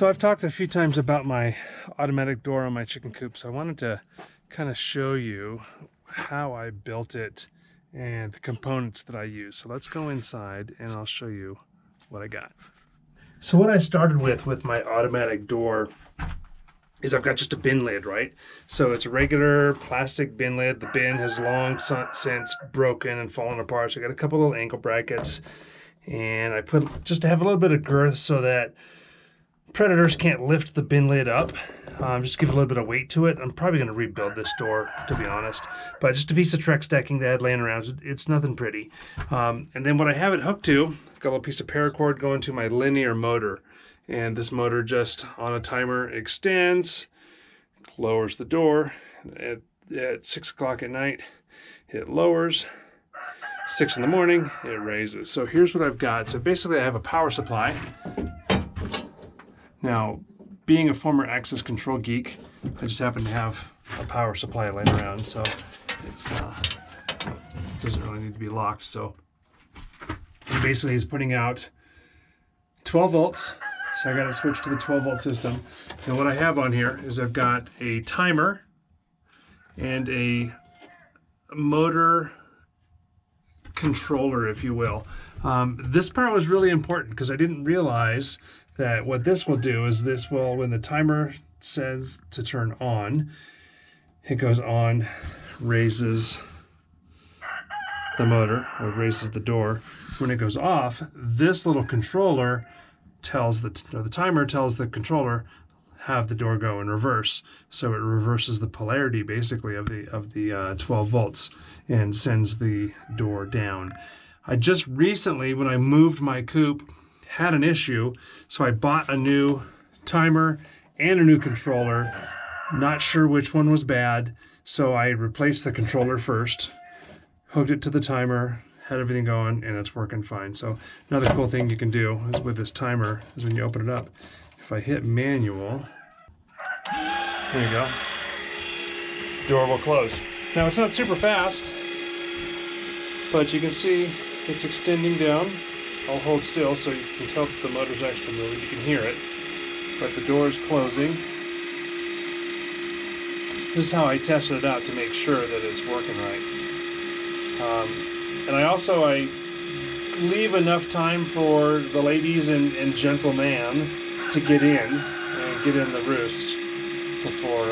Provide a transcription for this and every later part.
So I've talked a few times about my automatic door on my chicken coop, so I wanted to kind of show you how I built it and the components that I use. So let's go inside and I'll show you what I got. So what I started with my automatic door is I've got just a bin lid, right? So it's a regular plastic bin lid. The bin has long since broken and fallen apart. So I got a couple little ankle brackets, and I put just to have a little bit of girth so that predators can't lift the bin lid up. Just give it a little bit of weight to it. I'm probably going to rebuild this door, to be honest. But just a piece of Trex decking that I had laying around. It's nothing pretty. And then what I have it hooked to, I've got a little piece of paracord going to my linear motor. And this motor just on a timer extends, lowers the door. At 6 o'clock at night, it lowers. 6 in the morning, it raises. So here's what I've got. So basically I have a power supply. Now, being a former access control geek, I just happen to have a power supply laying around, so it doesn't really need to be locked. So it basically is putting out 12 volts, so I got to switch to the 12-volt system. And what I have on here is I've got a timer and a motor controller, if you will. This part was really important because I didn't realize that what this will do is this will, when the timer says to turn on, it goes on, raises the motor or raises the door. When it goes off, this little controller tells the timer tells the controller have the door go in reverse. So it reverses the polarity basically of the 12 volts and sends the door down. I just recently, when I moved my coop, had an issue, so I bought a new timer and a new controller. Not sure which one was bad, so I replaced the controller first, hooked it to the timer, had everything going, and it's working fine. So another cool thing you can do is with this timer is when you open it up, if I hit manual, there you go, door will close. Now it's not super fast, but you can see it's extending down. I'll hold still so you can tell that the motor's actually moving. You can hear it, but the door is closing. This is how I tested it out to make sure that it's working right. And I leave enough time for the ladies and gentlemen to get in and get in the roosts before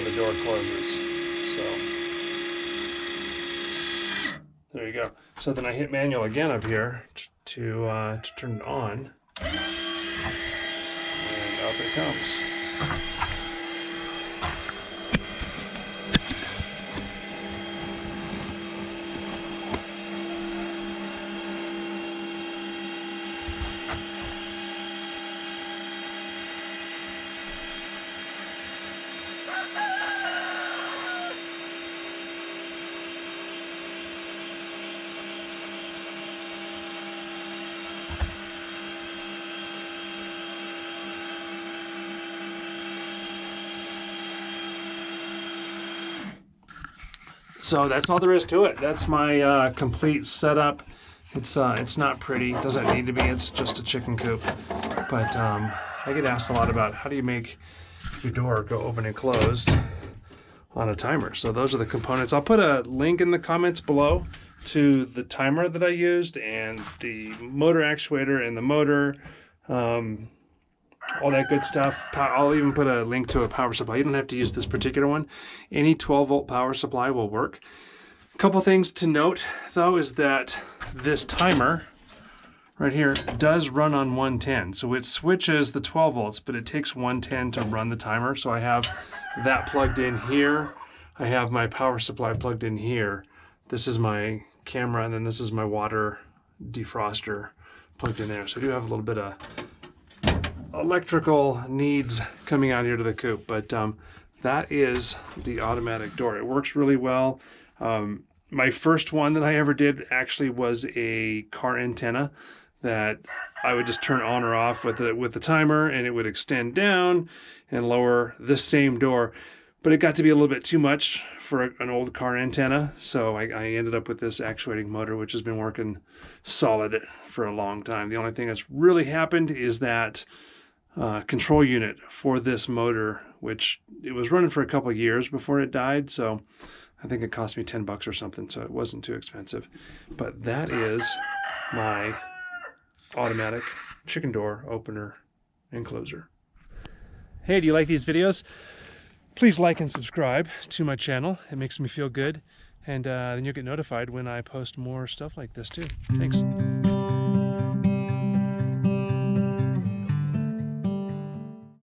the door closes. So there you go. So then I hit manual again up here to turn it on, and up it comes. So that's all there is to it. That's my complete setup. It's not pretty. It doesn't need to be. It's just a chicken coop. But I get asked a lot about how do you make your door go open and closed on a timer. So those are the components. I'll put a link in the comments below to the timer that I used and the motor actuator and the motor. All that good stuff. I'll even put a link to a power supply. You don't have to use this particular one. Any 12-volt power supply will work. A couple things to note, though, is that this timer right here does run on 110. So it switches the 12 volts, but it takes 110 to run the timer. So I have that plugged in here. I have my power supply plugged in here. This is my camera, and then this is my water defroster plugged in there. So I do have a little bit of electrical needs coming out here to the coop, but that is the automatic door. It works really well. My first one that I ever did actually was a car antenna that I would just turn on or off with the timer, and it would extend down and lower this same door. But it got to be a little bit too much for an old car antenna, so I ended up with this actuating motor, which has been working solid for a long time. The only thing that's really happened is that control unit for this motor, which it was running for a couple of years before it died. So I think it cost me 10 bucks or something. So it wasn't too expensive. But that is my automatic chicken door opener and closer. Hey, do you like these videos? Please like and subscribe to my channel. It makes me feel good. And then you'll get notified when I post more stuff like this too. Thanks.